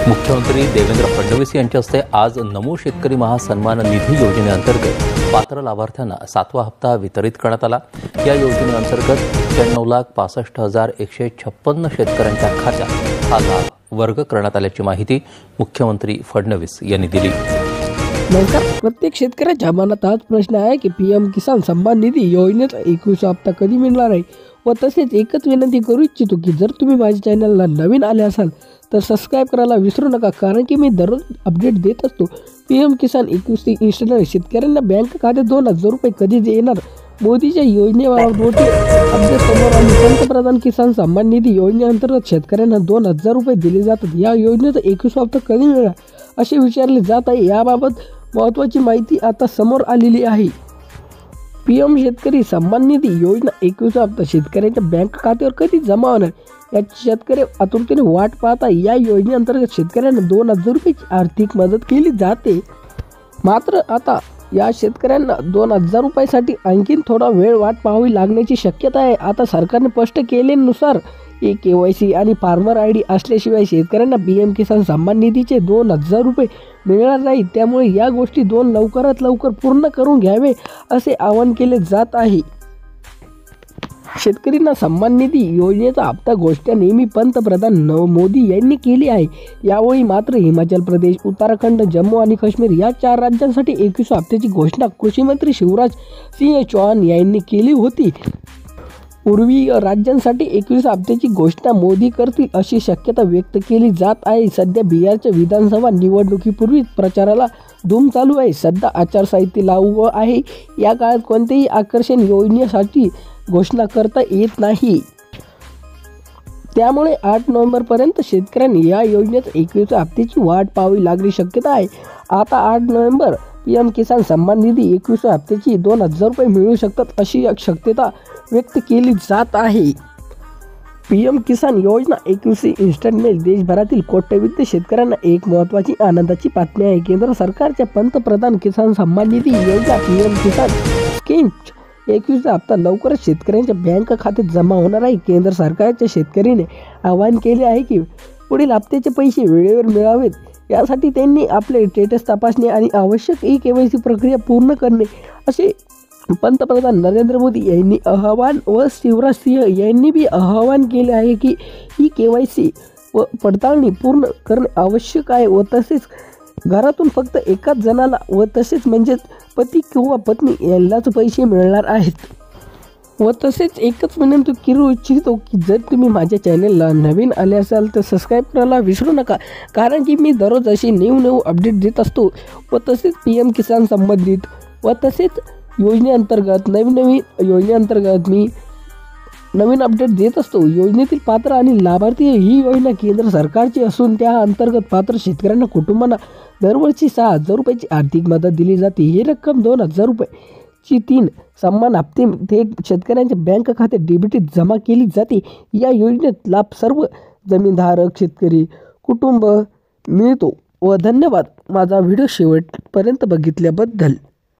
मुख्यमंत्री देवेंद्र फडणवीस यांच्या हस्ते आज नमो शेतकरी महासन्मान निधी योजनेअंतर्गत पात्र लाभार्थ्यांना 7वा हप्ता वितरित करण्यात आला। या योजनेअंतर्गत 91,65,156 शेतकऱ्यांच्या खात्यात हा लाभ वर्ग करण्यात आल्याची माहिती मुख्यमंत्री फडणवीस यांनी दिली। नमस्कार, प्रत्येक शेतकऱ्याच्या मनात हाच प्रश्न आहे की पीएम किसान सन्मान निधी योजनेचा 21वा हप्ता कधी मिळणार आहे। व तसेच एकच विनंती करू इच्छितो की जर तुम्ही माझ्या चॅनलला नवीन आले असाल तर सबस्क्राईब करायला विसरू नका, कारण की मी दररोज अपडेट देत असतो। पीएम किसान 21 इंस्टंट शेतकऱ्यांना बँक खात्यात 2,000 रुपये कधी येणार, मोदीच्या योजनेबाबत मोठी अपडेट समोर आली। पंतप्रधान किसान सन्मान निधी योजनेअंतर्गत शेतकऱ्यांना 2,000 रुपये दिले जातात। या योजनेचा 21वा हप्ता कधी मिळणार असे विचारले जात आहे। याबाबत महत्त्वाची माहिती आता समोर आलेली आहे। पीएम शेतकरी सन्मान निधी योजना 21वा हप्ता शेतकऱ्यांच्या बँक खात्यावर कधी जमा होणार याची शेतकरी आतुरतेने वाट पाहता। या योजनेअंतर्गत शेतकऱ्यांना 2,000 रुपयाची आर्थिक मदत केली जाते। मात्र आता या शेतकऱ्यांना 2,000 रुपयासाठी आणखीन थोडा वेळ वाट पाहावी लागण्याची शक्यता आहे। आता सरकारने स्पष्ट केल्यानुसार KYC आणि फार्मर ID असल्याशिवाय शेतकऱ्यांना पीएम किसान सन्मान निधीचे 2,000 रुपये मिळणार नाही। त्यामुळे या गोष्टी लवकरात लवकर पूर्ण करून घ्यावे असे आवाहन केले जात आहे। शेतकऱ्यांना सन्मान निधी योजनेचा हप्ता घोषणा नेहमी पंतप्रधान मोदी यांनी केली आहे। यावेळी मात्र हिमाचल प्रदेश, उत्तराखंड, जम्मू आणि काश्मीर या 4 राज्यांसाठी 21व्या हप्त्याची घोषणा कृषी मंत्री शिवराज सिंह चौहान यांनी केली होती। पूर्वी राज्यांसाठी 21व्या हप्त्याची घोषणा मोदी करतील अशी शक्यता व्यक्त केली जात आहे। सध्या बिहारच्या विधानसभा निवडणुकीपूर्वी प्रचाराला धूम चालू आहे। सध्या आचारसंहिता लागू आहे। या काळात कोणत्याही आकर्षण योजनेसाठी घोषणा करता येत नाही। त्यामुळे 8 नोव्हेंबरपर्यंत शेतकऱ्यांनी या योजनेच्या 21व्या हप्त्याची वाट पाहावी लागली शक्यता आहे। आता 8 नोव्हेंबर पीएम किसान सन्मान निधी 21व्या हप्त्याची 2,000 रुपये मिळू शकतात अशी शक्यता व्यक्त केली जात आहे। पीएम किसान योजना 21 इन्स्टंट मेल देशभरातील कोट्यवधी शेतकऱ्यांना एक महत्त्वाची आनंदाची बातमी आहे। केंद्र सरकारच्या पंतप्रधान किसान सन्मान निधी योजना पीएम किसान स्कीम 21वा हप्ता लवकरच शेतकऱ्यांच्या बँक खात्यात जमा होणार आहे। केंद्र सरकारच्या शेतकऱ्यांनी आवाहन केले आहे की पुढील हप्त्याचे पैसे वेळेवर मिळावेत, यासाठी त्यांनी आपले स्टेटस तपासणे आणि आवश्यक KYC प्रक्रिया पूर्ण करणे असे पंतप्रधान नरेंद्र मोदी यांनी आवाहन व शिवराज सिंह यांनी बी आवाहन केले आहे की ही KYC व पडताळणी पूर्ण करणे आवश्यक आहे। व तसेच घरातून फक्त एकाच जणाला व तसेच म्हणजेच पती किंवा पत्नी यांनाच पैसे मिळणार आहेत। व तसेच एकच विनंती करू इच्छितो की जर तुम्ही माझ्या चॅनलला नवीन आले असाल तर सबस्क्राईब करायला विसरू नका, कारण की मी दररोज अशी नवीन अपडेट देत असतो। व तसेच पीएम किसान संबंधित व तसेच योजनेअंतर्गत नवीन योजनेअंतर्गत मी नवीन अपडेट देत असतो। योजनेतील पात्र आणि लाभार्थी ही योजना केंद्र सरकारची असून त्या अंतर्गत पात्र शेतकऱ्यांना कुटुंबांना दरवर्षी 6,000 रुपयाची आर्थिक मदत दिली जाते। ही रक्कम 2,000 रुपयाची 3 सन्मान हप्ते थेट शेतकऱ्यांच्या बँक खात्यात DBT जमा केली जाते। या योजनेत लाभ सर्व जमीनधारक शेतकरी कुटुंब मिळतो। व धन्यवाद माझा व्हिडिओ शेवटपर्यंत बघितल्याबद्दल।